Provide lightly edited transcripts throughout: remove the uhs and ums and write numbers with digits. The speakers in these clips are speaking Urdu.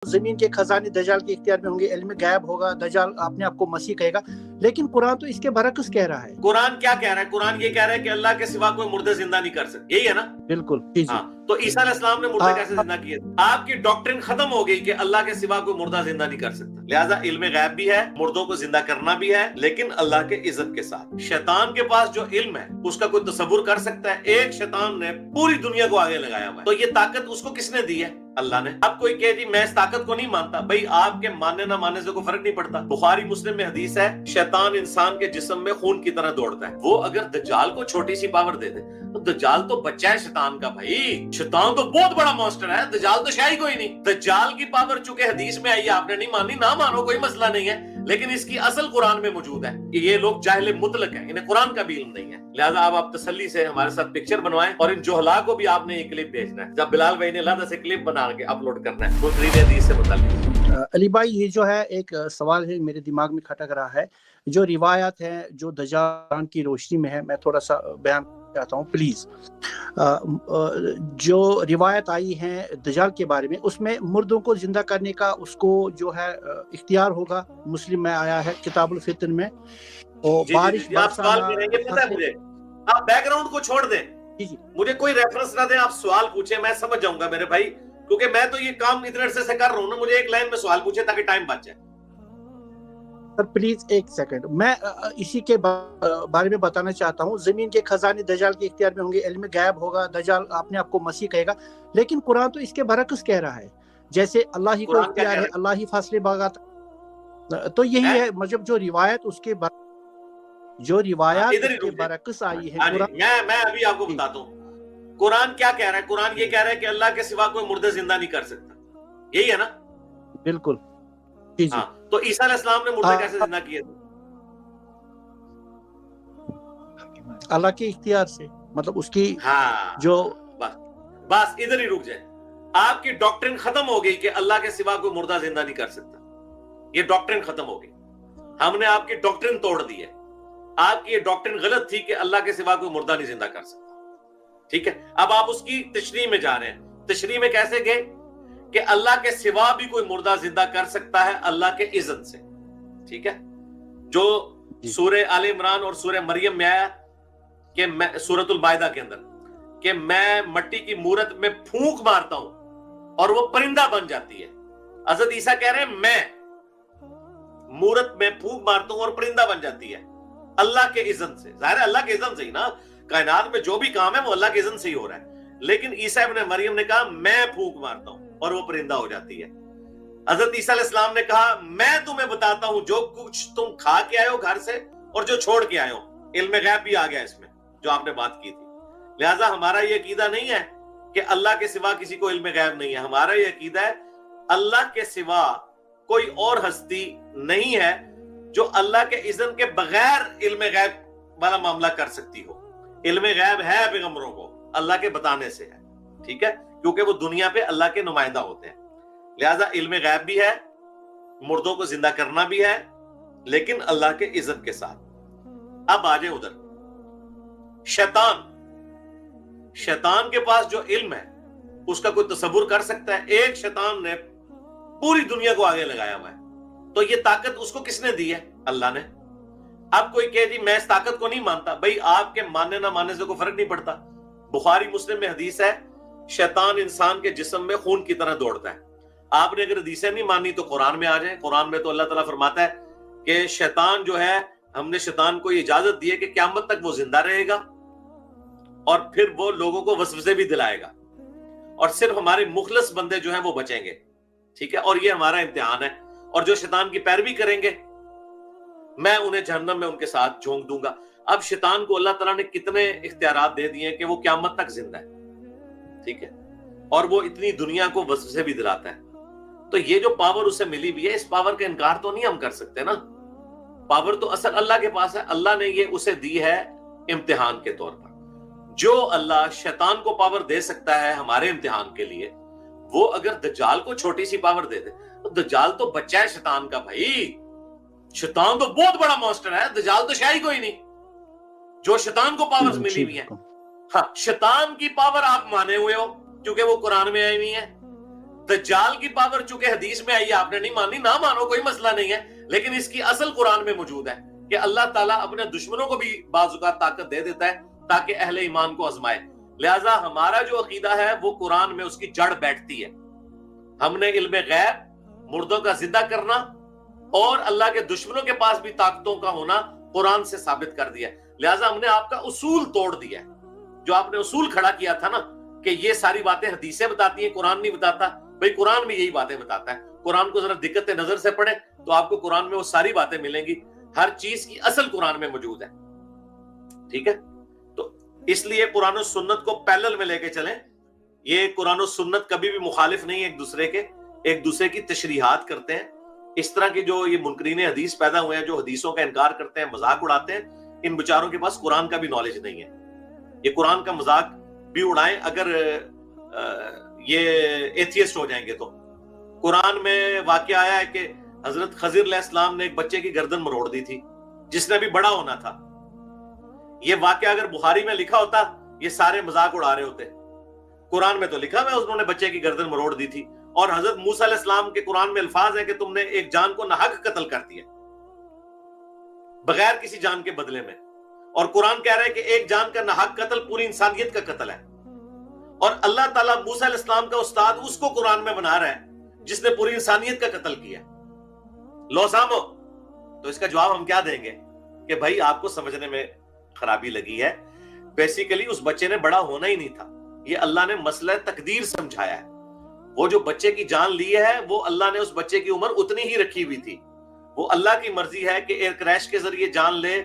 زمین کے خزانے دجال کے اختیار میں ہوں گے، علم غیب ہوگا، دجال اپنے آپ کو مسیح کہے گا، لیکن قرآن تو اس کے برعکس کہہ رہا ہے۔ قرآن کیا کہہ رہا ہے؟ قرآن یہ کہہ رہا ہے کہ اللہ کے سوا کوئی مردے زندہ نہیں کر سکتے، یہی ہے نا؟ بالکل جی جی۔ ہاں، تو عیسیٰ علیہ السلام نے مردے کیسے زندہ کیے؟ آپ کی ڈاکٹرن ختم ہو گئی کہ اللہ کے سوا کوئی مردہ زندہ نہیں کر سکتا، لہٰذا علم غیب بھی ہے، مردوں کو زندہ کرنا بھی ہے، لیکن اللہ کے اذن کے ساتھ۔ شیطان کے پاس جو علم ہے اس کا کوئی تصور کر سکتا ہے؟ ایک شیطان نے پوری دنیا کو آگے لگایا ہوا ہے، تو یہ طاقت اس کو کس نے دی ہے؟ اللہ نے۔ اب کوئی کہے جی میں اس طاقت کو نہیں مانتا، بھائی آپ کے ماننے نہ ماننے سے کوئی فرق نہیں پڑتا۔ بخاری مسلم میں حدیث ہے، شیطان انسان کے جسم میں خون کی طرح دوڑتا ہے، وہ اگر دجال کو چھوٹی سی پاور دے دے تو دجال تو بچہ ہے شیطان کا، بھائی شیطان تو بہت بڑا مانسٹر ہے، دجال تو شاید کوئی نہیں۔ دجال کی پاور چونکہ حدیث میں آئی ہے، آپ نے نہیں مانی، نہ مانو، کوئی مسئلہ نہیں ہے، لیکن اس کی اصل قرآن میں موجود ہے کہ یہ لوگ جاہل مطلق ہیں، انہیں قرآن کا بھی علم نہیں ہے، لہذا آپ تسلی سے ہمارے ساتھ پکچر بنوائیں، اور ان جوہلا کو بھی آپ نے یہ کلپ بھیجنا ہے، جب بلال بھائی نے علیحدہ سے کلپ بنا کے اپلوڈ کرنا ہے بخاری حدیث سے متعلق۔ علی بھائی یہ جو ہے ایک سوال ہے میرے دماغ میں کھٹک رہا ہے، جو روایات ہیں جو دجال کی روشنی میں ہے، میں تھوڑا سا بیان چاہتا ہوں پلیز۔ جو روایت آئی ہیں دجال کے بارے میں، اس میں مردوں کو زندہ کرنے کا اس کو جو ہے اختیار ہوگا، مسلم میں آیا ہے کتاب الفتن میں، اور بارش آپ سوال کریں گے، پتہ ہے مجھے، آپ بیک گراؤنڈ کو چھوڑ دیں، مجھے کوئی ریفرنس نہ دیں، آپ سوال پوچھیں، میں سمجھ جاؤں گا میرے بھائی، کیونکہ میں تو یہ کام اتنے عرصے سے کر رہا ہوں نا، مجھے ایک لائن میں سوال پوچھیں تاکہ ٹائم بچ جائے۔ سر پلیز ایک سیکنڈ، میں اسی کے بارے میں بتانا چاہتا ہوں۔ زمین کے خزانے دجال کے اختیار میں ہوں گے، علم غیب ہوگا، دجال اپنے آپ کو مسیح کہے گا، لیکن قرآن تو اس کے برعکس کہہ رہا ہے، جیسے اللہ ہی کو اختیار ہے، اللہ ہی فاصلے بھاگاتا، تو یہی ہے مطلب جو روایت اس کے جو روایات اس کے برعکس آئی ہے۔ میں ابھی آپ کو بتاتا ہوں قرآن کیا کہہ رہا ہے۔ قرآن یہ کہہ رہا ہے کہ اللہ کے سوا کوئی مردے زندہ نہیں کر سکتا، یہی ہے نا؟ بالکل جی جی۔ تو عیسیٰ علیہ السلام نے مردے کیسے زندہ کیے تھے؟ اللہ کے اختیار سے، مطلب اس کی جو بس ادھر ہی رک جائے۔ آپ کی ڈاکٹرن ختم ہو گئی کہ اللہ کے سوا کوئی مردہ زندہ نہیں کر سکتا، یہ ڈاکٹرن ختم ہو گئی، ہم نے آپ کی ڈاکٹرن توڑ دی ہے۔ آپ کی یہ ڈاکٹرن غلط تھی کہ اللہ کے سوا کوئی مردہ نہیں زندہ کر سکتا، ٹھیک ہے؟ اب آپ اس کی تشریح میں جا رہے ہیں۔ تشریح میں کیسے گئے کہ اللہ کے سوا بھی کوئی مردہ زندہ کر سکتا ہے اللہ کے اذن سے، ٹھیک ہے؟ جو سورہ آل عمران اور سورہ مریم میں آیا کہ میں سورۃ المائدہ کے اندر کہ میں مٹی کی مورت میں پھونک مارتا ہوں اور وہ پرندہ بن جاتی ہے۔ حضرت عیسیٰ کہہ رہے ہیں میں مورت میں پھونک مارتا ہوں اور پرندہ بن جاتی ہے اللہ کے اذن سے۔ ظاہر ہے اللہ کے اذن سے ہی نا، کائنات میں جو بھی کام ہے وہ اللہ کے اذن سے ہی ہو رہا ہے، لیکن عیسیٰ ابن مریم نے کہا میں پھونک مارتا ہوں اور وہ پرندہ ہو جاتی ہے۔ حضرت عیسیٰ علیہ السلام نے کہا میں تمہیں بتاتا ہوں جو کچھ تم کھا کے آئے ہو گھر سے اور جو چھوڑ کے آئے ہو، علم غیب بھی آ گیا اس میں جو آپ نے بات کی تھی۔ لہٰذا ہمارا یہ عقیدہ نہیں ہے کہ اللہ کے سوا کسی کو علم غیب نہیں ہے، ہمارا یہ عقیدہ ہے اللہ کے سوا کوئی اور ہستی نہیں ہے جو اللہ کے اذن کے بغیر علم غیب والا معاملہ کر سکتی ہو۔ علم غیب ہے پیغمبروں کو اللہ کے بتانے سے ہے، ٹھیک ہے؟ کیونکہ وہ دنیا پہ اللہ کے نمائندہ ہوتے ہیں، لہذا علم غیب بھی ہے، مردوں کو زندہ کرنا بھی ہے، لیکن اللہ کے اذن کے ساتھ۔ اب آ جائیں ادھر، شیطان کے پاس جو علم ہے اس کا کوئی تصور کر سکتا ہے؟ ایک شیطان نے پوری دنیا کو آگے لگایا ہوا ہے، تو یہ طاقت اس کو کس نے دی ہے؟ اللہ نے۔ اب کوئی کہے جی میں اس طاقت کو نہیں مانتا، بھئی آپ کے ماننے نہ ماننے سے کوئی فرق نہیں پڑتا۔ بخاری مسلم میں حدیث ہے، شیطان انسان کے جسم میں خون کی طرح دوڑتا ہے۔ آپ نے اگر حدیثیں نہیں مانی تو قرآن میں آ جائیں۔ قرآن میں تو اللہ تعالیٰ فرماتا ہے کہ شیطان جو ہے، ہم نے شیطان کو یہ اجازت دی ہے کہ قیامت تک وہ زندہ رہے گا اور پھر وہ لوگوں کو وسوسے بھی دلائے گا، اور صرف ہمارے مخلص بندے جو ہیں وہ بچیں گے، ٹھیک ہے؟ اور یہ ہمارا امتحان ہے، اور جو شیطان کی پیروی کریں گے میں انہیں جہنم میں ان کے ساتھ جھونک دوں گا۔ اب شیطان کو اللہ تعالیٰ نے کتنے اختیارات دے دیے کہ وہ قیامت تک زندہ ہے، ٹھیک ہے؟ اور وہ اتنی دنیا کو وسوسے بھی دلاتا ہے، تو یہ جو پاور اسے ملی بھی ہے، اس پاور کا انکار تو نہیں ہم کر سکتے نا۔ پاور تو اصل اللہ کے پاس ہے، اللہ نے یہ اسے دی ہے امتحان کے طور پر۔ جو اللہ شیطان کو پاور دے سکتا ہے ہمارے امتحان کے لیے، وہ اگر دجال کو چھوٹی سی پاور دے دے، تو دجال تو بچہ ہے شیطان کا، بھائی شیطان تو بہت بڑا مانسٹر ہے، دجال تو شاید کوئی نہیں جو شیطان کو پاورز ملی ہوئی ہیں۔ ہاں، شیطان کی پاور آپ مانے ہوئے ہو کیونکہ وہ قرآن میں آئی ہوئی ہے، دجال کی پاور چونکہ حدیث میں آئی، آپ نے نہیں مانی، نہ مانو، کوئی مسئلہ نہیں ہے، لیکن اس کی اصل قرآن میں موجود ہے کہ اللہ تعالیٰ اپنے دشمنوں کو بھی بعض اوقات طاقت دے دیتا ہے تاکہ اہل ایمان کو آزمائے۔ لہٰذا ہمارا جو عقیدہ ہے وہ قرآن میں اس کی جڑ بیٹھتی ہے۔ ہم نے علم غیب، مردوں کا زندہ کرنا اور اللہ کے دشمنوں کے پاس بھی طاقتوں کا ہونا قرآن سے ثابت کر دیا۔ لہٰذا ہم نے آپ کا اصول توڑ دیا، جو آپ نے اصول کھڑا کیا تھا نا کہ یہ ساری باتیں حدیثیں بتاتی ہیں، قرآن نہیں بتاتا، بھئی قرآن بھی یہی باتیں بتاتا ہے۔ قرآن کو ذرا دقت نظر سے پڑھیں تو آپ کو قرآن میں وہ ساری باتیں ملیں گی، ہر چیز کی اصل قرآن میں موجود ہے، ٹھیک ہے؟ تو اس لیے قرآن و سنت کو پیرلل میں لے کے چلیں۔ یہ قرآن و سنت کبھی بھی مخالف نہیں ہے ایک دوسرے کے، ایک دوسرے کی تشریحات کرتے ہیں۔ اس طرح کی جو یہ منکرین حدیث پیدا ہوئے ہیں، جو حدیثوں کا انکار کرتے ہیں، مذاق اڑاتے ہیں، ان بیچاروں کے پاس قرآن کا بھی نالج نہیں ہے۔ یہ قرآن کا مذاق بھی اڑائیں اگر یہ ایتھیسٹ ہو جائیں گے تو۔ قرآن میں واقعہ آیا ہے کہ حضرت خضر علیہ السلام نے ایک بچے کی گردن مروڑ دی تھی جس نے بھی بڑا ہونا تھا۔ یہ واقعہ اگر بخاری میں لکھا ہوتا یہ سارے مذاق اڑا رہے ہوتے۔ قرآن میں تو لکھا ہے انہوں نے بچے کی گردن مروڑ دی تھی، اور حضرت موسیٰ علیہ السلام کے قرآن میں الفاظ ہیں کہ تم نے ایک جان کو ناحق قتل کر دیا بغیر کسی جان کے بدلے میں، اور قرآن کہہ رہا ہے کہ ایک جان کا ناحق قتل پوری انسانیت کا قتل ہے، اور اللہ تعالیٰ موسیٰ علیہ السلام کا استاد اس کو قرآن میں بنا رہا ہے جس نے پوری انسانیت کا قتل کیا۔ لو سامو، تو اس کا جواب ہم کیا دیں گے کہ بھائی آپ کو سمجھنے میں خرابی لگی ہے، بیسیکلی اس بچے نے بڑا ہونا ہی نہیں تھا، یہ اللہ نے مسئلہ تقدیر سمجھایا ہے۔ وہ جو بچے کی جان لی ہے وہ اللہ نے اس بچے کی عمر اتنی ہی رکھی ہوئی تھی، وہ اللہ کی مرضی ہے کہ ایئر کریش کے ذریعے جان لے،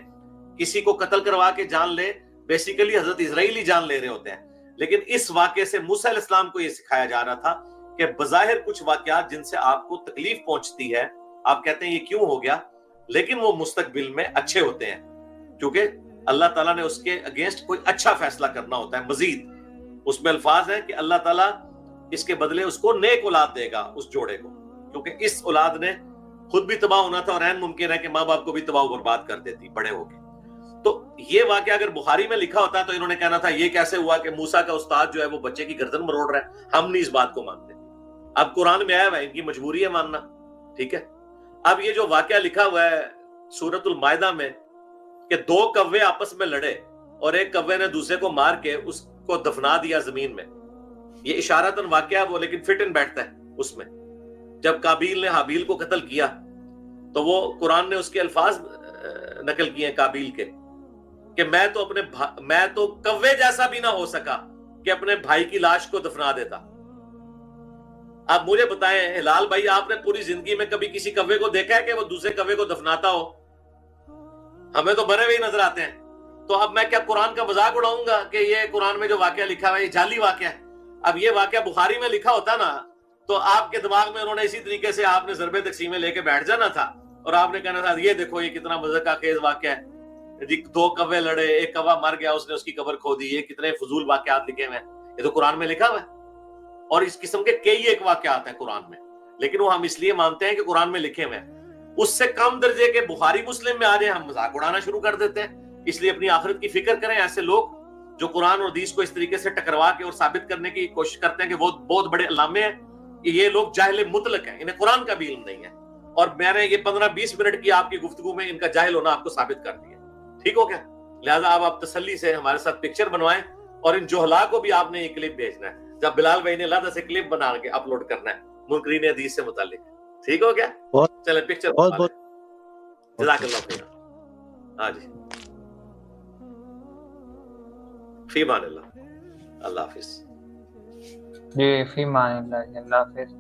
کسی کو قتل کروا کے جان لے، بیسیکلی حضرت اسرائیل ہی جان لے رہے ہوتے ہیں۔ لیکن اس واقعے سے موسیٰ علیہ السلام کو یہ سکھایا جا رہا تھا کہ بظاہر کچھ واقعات جن سے آپ کو تکلیف پہنچتی ہے، آپ کہتے ہیں یہ کیوں ہو گیا، لیکن وہ مستقبل میں اچھے ہوتے ہیں، کیونکہ اللہ تعالیٰ نے اس کے اگینسٹ کوئی اچھا فیصلہ کرنا ہوتا ہے۔ مزید اس میں الفاظ ہیں کہ اللہ تعالیٰ اس کے بدلے اس کو نیک اولاد دے گا، اس جوڑے کو، کیونکہ اس اولاد نے خود بھی تباہ ہونا تھا اور عین ممکن ہے کہ ماں باپ کو بھی تباہ و برباد کر دیتی بڑے ہو کے۔ تو یہ واقعہ اگر بخاری میں لکھا ہوتا تو انہوں نے کہنا تھا یہ کیسے ہوا کہ موسیٰ کا استاد جو ہے وہ بچے کی گردن مروڑ رہا ہے، ہم نہیں اس بات کو مانتے۔ اب قرآن میں آیا ہوا ہے، ان کی مجبوری ہے ماننا، ٹھیک ہے۔ اب یہ جو واقعہ لکھا ہوا ہے سورۃ المائدہ میں کہ دو کوے آپس میں لڑے اور ایک کوے نے دوسرے کو مار کے اس کو دفنا دیا زمین میں، یہ اشارتاً واقعہ وہ لیکن فٹ ان بیٹھتا ہے اس میں۔ جب قابیل نے حابیل کو قتل کیا تو وہ قرآن نے اس کے الفاظ نقل کیے ہیں قابیل کے کہ میں تو کوے جیسا بھی نہ ہو سکا کہ اپنے بھائی کی لاش کو دفنا دیتا۔ اب مجھے بتائیں ہلال بھائی، آپ نے پوری زندگی میں کبھی کسی کوے کو دیکھا ہے کہ وہ دوسرے کوے کو دفناتا ہو؟ ہمیں تو مرے ہوئے نظر آتے ہیں۔ تو اب میں کیا قرآن کا مذاق اڑاؤں گا کہ یہ قرآن میں جو واقعہ لکھا ہوا ہے یہ جعلی واقعہ ہے؟ اب یہ واقعہ بخاری میں لکھا ہوتا نا تو آپ کے دماغ میں انہوں نے اسی طریقے سے آپ نے ضرب تقسیمیں لے کے بیٹھ جانا تھا اور آپ نے کہنا تھا یہ دیکھو یہ کتنا مذاق خیز واقعہ ہے، دو کوے لڑے، ایک کوا مر گیا، اس نے اس کی قبر کھو دی، یہ کتنے فضول واقعات لکھے ہوئے ہیں، یہ تو قرآن میں لکھا ہوا ہے۔ اور اس قسم کے کئی ایک واقعات ہیں قرآن میں، لیکن وہ ہم اس لیے مانتے ہیں کہ قرآن میں لکھے ہوئے ہیں۔ اس سے کم درجے کے بخاری مسلم میں آ جائیں ہم مذاق اڑانا شروع کر دیتے ہیں۔ اس لیے اپنی آخرت کی فکر کریں۔ ایسے لوگ جو قرآن اور حدیث کو اس طریقے سے ٹکروا کے اور ثابت کرنے کی کوشش کرتے ہیں کہ وہ بہت بڑے علامے ہیں، یہ لوگ جاہل مطلق ہیں، انہیں قرآن کا بھی علم نہیں ہے، اور میں نے یہ 15-20 منٹ کی آپ کی گفتگو میں ان کا جاہل ہونا آپ کو ثابت کر دیا، ٹھیک ہو گیا؟ لہٰذا آپ تسلی سے ہمارے ساتھ پکچر بنوائیں، اور ان جوہلا کو بھی آپ نے یہ کلپ بھیجنا ہے، جب بلال بھائی نے علیحدہ سے کلپ بنا کے اپلوڈ کرنا ہے منکرین حدیث سے متعلق، ٹھیک ہو گیا؟ چلیں پکچر بہت جزاک اللہ خیر۔ ہاں جی، فی امان اللہ، اللہ حافظ۔ جی فی امان اللہ، اللہ حافظ۔